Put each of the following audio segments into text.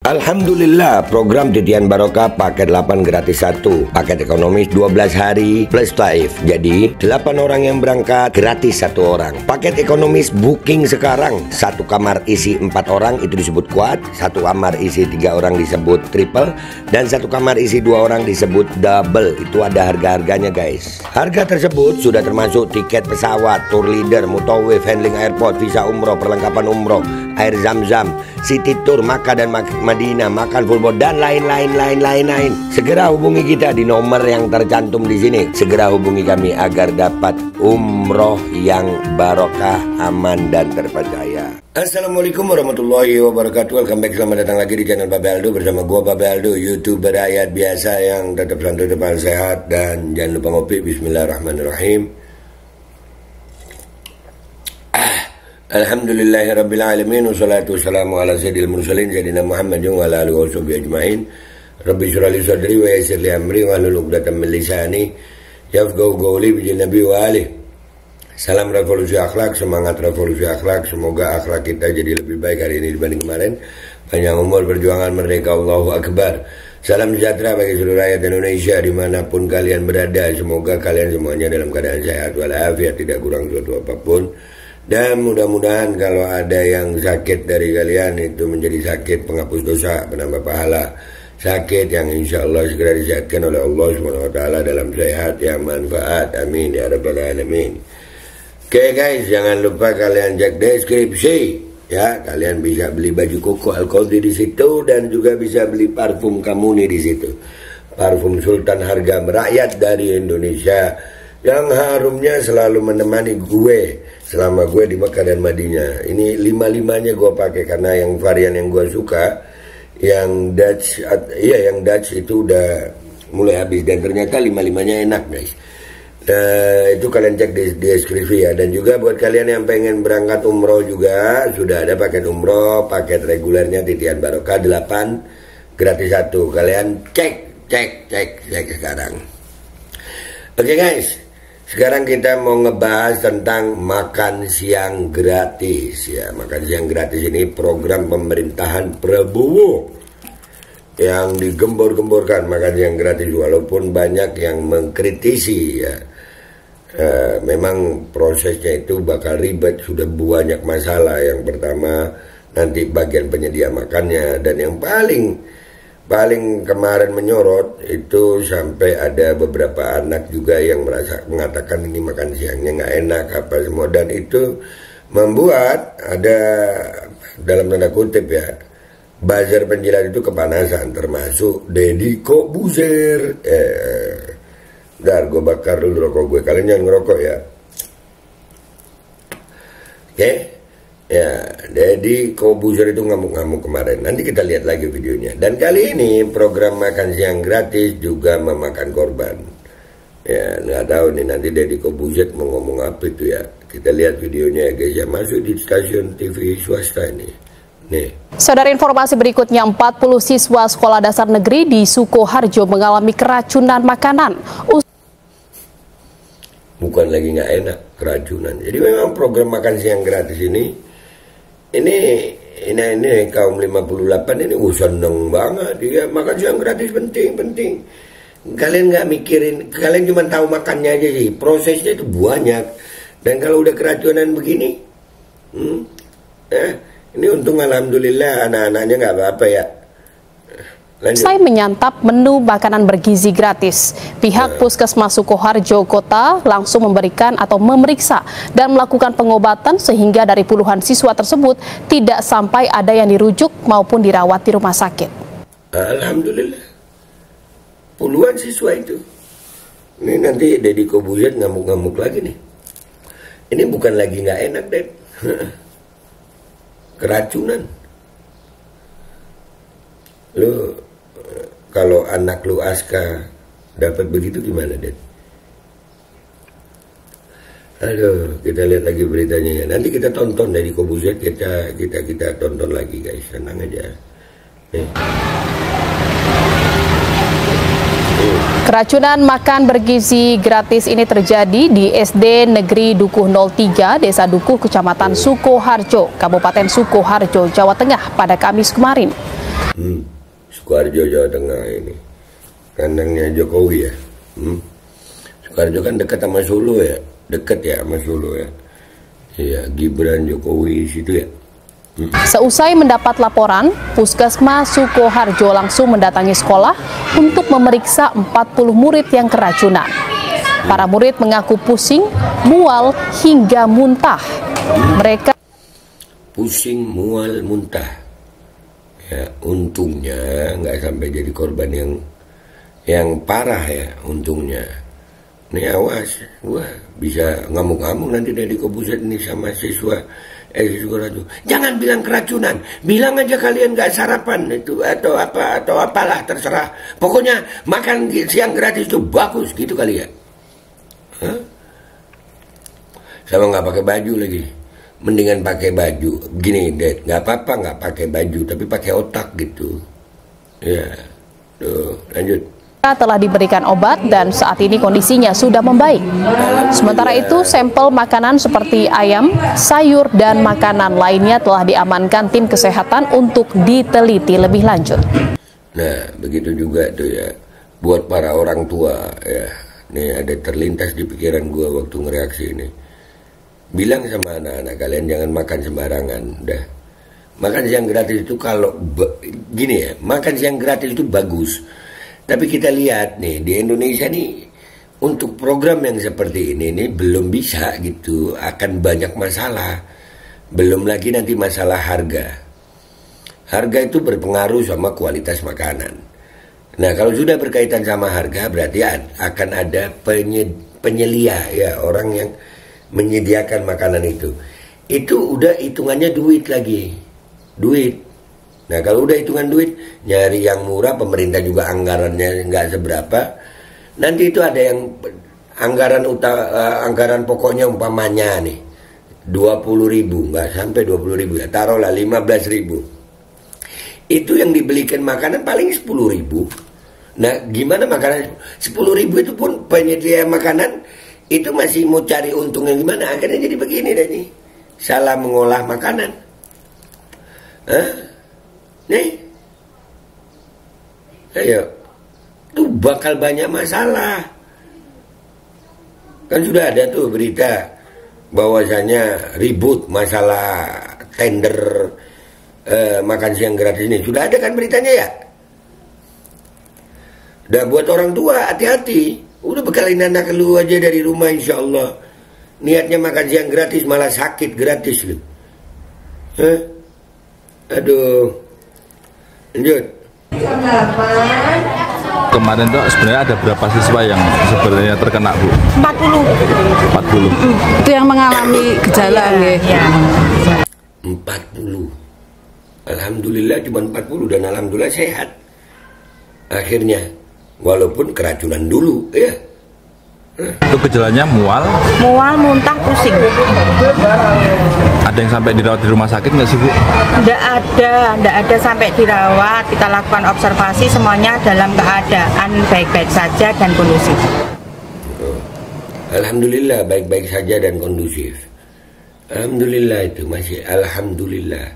Alhamdulillah, program Titian Barokah paket 8 gratis 1, paket ekonomis 12 hari plus taif. Jadi 8 orang yang berangkat gratis 1 orang. Paket ekonomis booking sekarang, 1 kamar isi 4 orang itu disebut quad, 1 kamar isi 3 orang disebut triple, dan 1 kamar isi 2 orang disebut double. Itu ada harga-harganya guys. Harga tersebut sudah termasuk tiket pesawat, tour leader, mutawif, handling airport, visa umroh, perlengkapan umroh, air zam-zam, city tour, Makkah dan Madinah, makan full board, dan lain-lain. Segera hubungi kita di nomor yang tercantum di sini. Segera hubungi kami agar dapat umroh yang barokah, aman dan terpercaya. Assalamualaikum warahmatullahi wabarakatuh. Welcome back, selamat datang lagi di channel Babe Aldo bersama gua Babe Aldo, YouTuber rakyat biasa yang tetap santai, depan sehat, dan jangan lupa ngopi. Bismillahirrahmanirrahim. Alhamdulillahirabbil alamin, wassalatu wassalamu ala sayyidil mursalin sayyidina Muhammadin wa ala alihi washabihi ajmain. Rabbi shrah li sadri wa yassir li amri wa hlul 'uqdatam min lisani yafqahu qawli bi nabi wa alihi. Salam revolusi akhlak, semangat revolusi akhlak. Semoga akhlak kita jadi lebih baik hari ini dibanding kemarin. Panjang umur, perjuangan merdeka, Allahu Akbar. Salam sejahtera bagi seluruh rakyat Indonesia dimanapun kalian berada. Semoga kalian semuanya dalam keadaan sehat walafiat, tidak kurang suatu apapun. Dan mudah-mudahan kalau ada yang sakit dari kalian itu menjadi sakit penghapus dosa, penambah pahala. Sakit yang insya Allah segera disehatkan oleh Allah SWT dalam sehat yang manfaat. Amin ya rabbal alamin. Oke guys, jangan lupa kalian cek deskripsi ya. Kalian bisa beli baju koko Al-Qadri di situ, dan juga bisa beli parfum Kamuni di situ. Parfum Sultan harga merakyat dari Indonesia yang harumnya selalu menemani gue selama gue di Mekah dan Madinah. Ini 5-5-nya gue pakai karena yang varian yang gue suka, yang Dutch, yang Dutch itu udah mulai habis, dan ternyata 5-5-nya enak guys. Nah, itu kalian cek di deskripsi ya. Dan juga buat kalian yang pengen berangkat umroh juga, sudah ada paket umroh, paket regulernya Titian Barokah 8 gratis 1. Kalian cek sekarang. Oke guys, sekarang kita mau ngebahas tentang makan siang gratis ya. Makan siang gratis ini program pemerintahan Prabowo yang digembor-gemborkan, makan siang gratis, walaupun banyak yang mengkritisi ya. Memang prosesnya itu bakal ribet, sudah banyak masalah. Yang pertama nanti bagian penyedia makannya, dan yang paling kemarin menyorot itu sampai ada beberapa anak juga yang mengatakan ini makan siangnya nggak enak apa semua, dan itu membuat ada dalam tanda kutip ya, buzzer penjilat itu kepanasan, termasuk Deddy Kobuzer. Bentar, gue bakar dulu rokok gue, kalian jangan ngerokok ya. Oke. Ya, Deddy Kobuzer itu ngamuk-ngamuk kemarin. Nanti kita lihat lagi videonya. Dan kali ini program makan siang gratis juga memakan korban. Ya, nggak tahu nih nanti Deddy Kobuzer mau ngomong apa itu ya. Kita lihat videonya ya guys ya. Masuk di stasiun TV swasta ini. Nih. Saudara, informasi berikutnya, 40 siswa sekolah dasar negeri di Sukoharjo mengalami keracunan makanan. Bukan lagi nggak enak, keracunan. Jadi memang program makan siang gratis ini kaum 58 ini seneng banget dia. Makan siang gratis penting. Kalian nggak mikirin, kalian cuma tahu makannya aja sih, prosesnya itu banyak. Dan kalau udah keracunan begini, ini untung alhamdulillah anak-anaknya nggak apa-apa ya. Usai menyantap menu makanan bergizi gratis, pihak Puskesmas Sukoharjo Kota langsung memberikan atau memeriksa dan melakukan pengobatan, sehingga dari puluhan siswa tersebut tidak sampai ada yang dirujuk maupun dirawat di rumah sakit. Alhamdulillah, puluhan siswa itu. Ini nanti Deddy Kobuzer ngamuk-ngamuk lagi nih. Ini bukan lagi nggak enak, Ded. Keracunan. Lu kalau anak lu Aska dapat begitu gimana, Ded? Aduh, kita lihat lagi beritanya ya. Nanti kita tonton dari Kobuzer, kita tonton lagi guys, tenang aja. Nih. Keracunan makan bergizi gratis ini terjadi di SD Negeri Dukuh 03, Desa Dukuh, Kecamatan Sukoharjo, Kabupaten Sukoharjo, Jawa Tengah pada Kamis kemarin. Sukoharjo, Jawa Tengah ini. Kandangnya Jokowi ya. Sukoharjo kan dekat sama Solo ya. Dekat ya sama Solo ya. Iya, Gibran, Jokowi situ ya. Seusai mendapat laporan, Puskesmas Sukoharjo langsung mendatangi sekolah untuk memeriksa 40 murid yang keracunan. Para murid mengaku pusing, mual, hingga muntah. Mereka pusing, mual, muntah. Ya, untungnya nggak sampai jadi korban yang parah ya, untungnya. Nih awas, wah bisa ngamuk-ngamuk nanti dari Kobuset ini sama siswa Sukoharjo. Jangan bilang keracunan, bilang aja kalian nggak sarapan itu atau apalah terserah. Pokoknya makan siang gratis itu bagus gitu kali ya. Hah? Sama nggak pakai baju lagi. Mendingan pakai baju. Gini, Dad, nggak apa-apa nggak pakai baju, tapi pakai otak gitu. Ya, tuh lanjut. telah diberikan obat dan saat ini kondisinya sudah membaik. Sementara itu, sampel makanan seperti ayam, sayur, dan makanan lainnya telah diamankan tim kesehatan untuk diteliti lebih lanjut. Nah, begitu juga tuh ya, buat para orang tua ya. Nih ada terlintas di pikiran gue waktu ngereaksi ini. Bilang sama anak-anak kalian jangan makan sembarangan, udah. Makan siang gratis itu kalau gini ya, makan siang gratis itu bagus. Tapi kita lihat nih di Indonesia nih untuk program yang seperti ini belum bisa gitu, akan banyak masalah. Belum lagi nanti masalah harga. Harga itu berpengaruh sama kualitas makanan. Nah, kalau sudah berkaitan sama harga berarti akan ada penyelia ya, orang yang menyediakan makanan itu. Itu udah hitungannya duit lagi. Duit. Nah, kalau udah hitungan duit, nyari yang murah, pemerintah juga anggarannya nggak seberapa. Nanti itu ada yang anggaran pokoknya umpamanya nih 20.000, nggak sampai 20.000 ya, taruhlah 15.000. Itu yang dibelikan makanan paling 10.000. Nah, gimana makanan 10.000 itu pun penyedia makanan itu masih mau cari untungnya gimana? Akhirnya jadi begini deh nih, salah mengolah makanan. Nih, ayo, tuh bakal banyak masalah. Kan sudah ada tuh berita bahwasanya ribut masalah tender makan siang gratis ini. Sudah ada kan beritanya ya? Udah buat orang tua hati-hati. Udah bekalin anak lu aja dari rumah insya Allah. Niatnya makan siang gratis malah sakit gratis lu. Aduh. Lanjut. Kemarin tuh sebenarnya ada berapa siswa yang sebenarnya terkena, Bu? 40. 40. Itu yang mengalami gejala ya. 40. Alhamdulillah cuma 40 dan alhamdulillah sehat. Akhirnya walaupun keracunan dulu ya. Itu gejalanya mual, Muntah, pusing. ada yang sampai dirawat di rumah sakit nggak sih, Bu? Nggak ada sampai dirawat. Kita lakukan observasi, semuanya dalam keadaan baik-baik saja dan kondusif. Alhamdulillah baik-baik saja dan kondusif. Alhamdulillah itu masih alhamdulillah.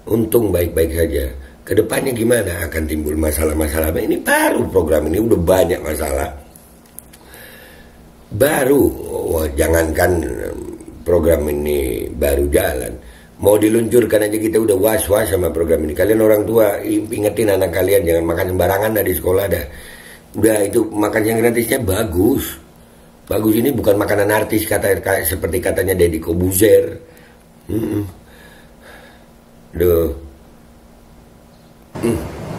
Untung baik-baik saja. Kedepannya gimana akan timbul masalah-masalah. Ini baru program ini udah banyak masalah. Baru, jangankan program ini baru jalan, mau diluncurkan aja kita udah was-was sama program ini. Kalian orang tua ingetin anak kalian jangan makan sembarangan dari sekolah dah. Udah itu makan yang gratisnya bagus. Bagus ini bukan makanan artis seperti katanya Deddy Kobuzer.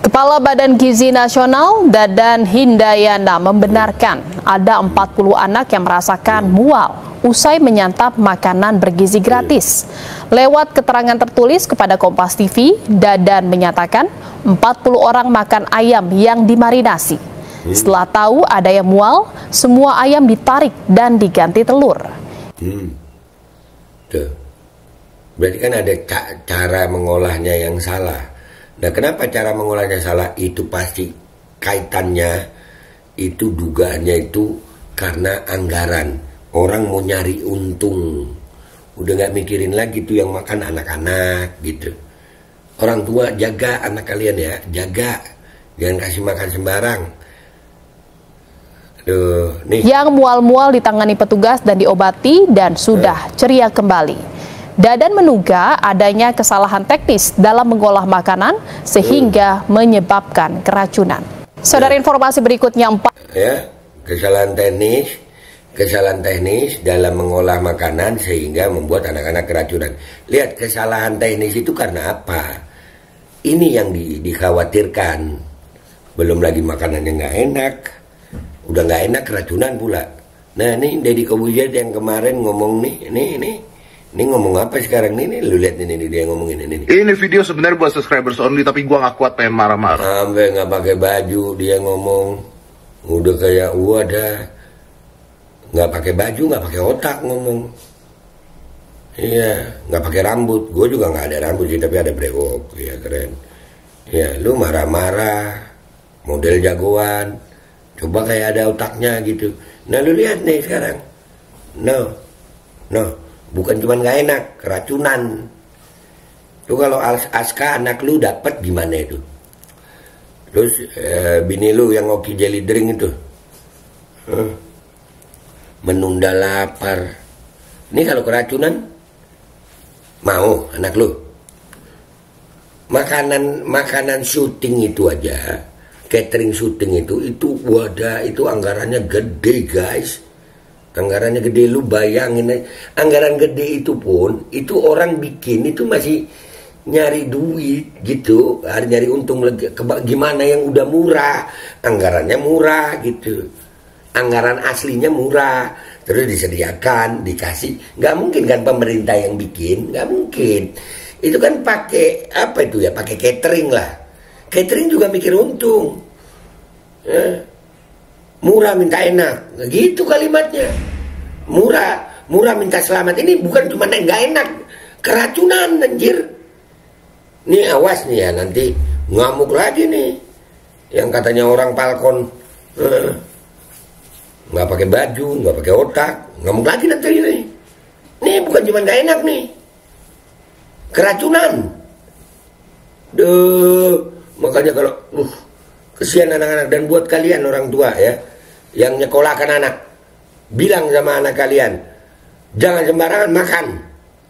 Kepala Badan Gizi Nasional Dadan Hindayana membenarkan ada 40 anak yang merasakan mual usai menyantap makanan bergizi gratis. Lewat keterangan tertulis kepada Kompas TV, Dadan menyatakan 40 orang makan ayam yang dimarinasi. Setelah tahu ada yang mual, semua ayam ditarik dan diganti telur. Tuh. Berarti kan ada cara mengolahnya yang salah. Nah, kenapa cara mengolahnya salah? Itu pasti kaitannya, itu dugaannya itu karena anggaran. Orang mau nyari untung. Udah gak mikirin lagi tuh yang makan anak-anak gitu. Orang tua jaga anak kalian ya, jaga. Jangan kasih makan sembarang. Aduh, nih. Yang mual-mual ditangani petugas dan diobati dan sudah ceria kembali. Dadan menduga adanya kesalahan teknis dalam mengolah makanan sehingga menyebabkan keracunan. Saudara, informasi berikutnya ya, kesalahan teknis dalam mengolah makanan sehingga membuat anak-anak keracunan. Lihat, kesalahan teknis itu karena apa? Ini yang dikhawatirkan. Belum lagi makanannya nggak enak, udah nggak enak keracunan pula. Nah, ini Deddy Corbuzier yang kemarin ngomong nih, ini ngomong apa sekarang nih? Lu lihat ini dia ngomongin ini. Ini video sebenarnya buat subscribers only, tapi gua nggak kuat pengen marah-marah. Sampai nggak pakai baju dia ngomong, udah kayak wadah, nggak pakai baju, nggak pakai otak ngomong. Iya, nggak pakai rambut. Gue juga nggak ada rambut sih, tapi ada brewok. Iya, keren. Ya, lu marah-marah, model jagoan. Coba kayak ada otaknya gitu. Nah, lu lihat nih sekarang. No, bukan cuma nggak enak, keracunan. Lu kalau Aska anak lu dapat gimana itu? Terus bini lu yang ngopi jelly drink itu, menunda lapar. Ini kalau keracunan, mau anak lu? Makanan syuting itu aja, catering syuting itu wadah, itu anggarannya gede guys. Anggarannya gede, lu bayangin aja. Anggaran gede itu pun, itu orang bikin itu masih nyari duit gitu, nyari untung. Gimana yang udah murah, anggarannya murah gitu, anggaran aslinya murah, terus disediakan, dikasih. Nggak mungkin kan pemerintah yang bikin, nggak mungkin. Itu kan pakai apa itu ya, pakai catering lah. Catering juga mikir untung. Murah minta enak, gitu kalimatnya. Murah minta selamat. Ini bukan cuma nggak enak, keracunan anjir. Nih awas nih ya, nanti ngamuk lagi nih. Yang katanya orang Falcon nggak pakai baju, nggak pakai otak, ngamuk lagi nanti ini. Nih bukan cuma nggak enak nih, keracunan. Makanya kalau kesian anak-anak, dan buat kalian orang tua ya, yang nyekolahkan anak, bilang sama anak kalian, jangan sembarangan makan,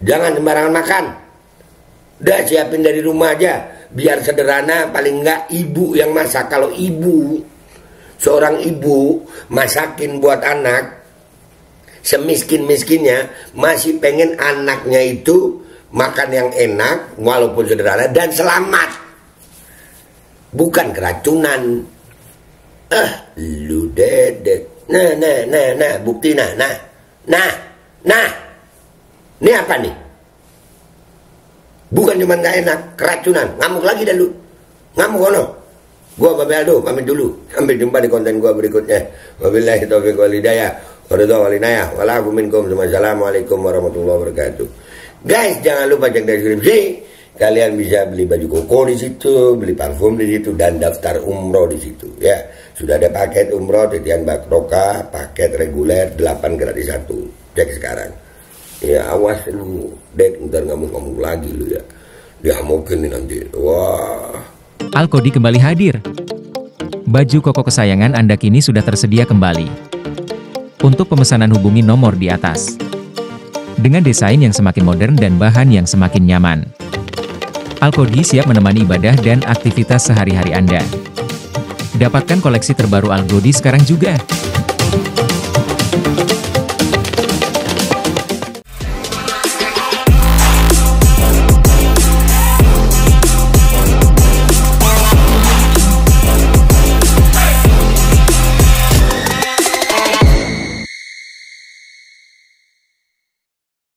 jangan sembarangan makan. Udah siapin dari rumah aja, biar sederhana, paling enggak ibu yang masak. Kalau seorang ibu masakin buat anak, semiskin-miskinnya masih pengen anaknya itu makan yang enak, walaupun sederhana dan selamat, bukan keracunan. Lu dedek. Nah, bukti nah. Ini apa nih? Bukan cuma nggak enak, keracunan. Ngamuk lagi dah lu. Ngamuk kono. Gua Babe Aldo pamit dulu. Sampai jumpa di konten gua berikutnya. Wabillahi taufiq wal hidayah. Wassalamualaikum warahmatullahi wabarakatuh. Guys, jangan lupa cek deskripsi. Kalian bisa beli baju koko di situ, beli parfum di situ, dan daftar umroh di situ. Ya, sudah ada paket umroh titian Bakroka, paket reguler 8 gratis 1. Cek sekarang. Ya awas lu, Dek, ntar ngomong lagi lu ya. Dia mungkin nanti. Wah. Alkodi kembali hadir. Baju koko kesayangan Anda kini sudah tersedia kembali. Untuk pemesanan hubungi nomor di atas. Dengan desain yang semakin modern dan bahan yang semakin nyaman. Alkodi siap menemani ibadah dan aktivitas sehari-hari Anda. Dapatkan koleksi terbaru Alkodi sekarang juga.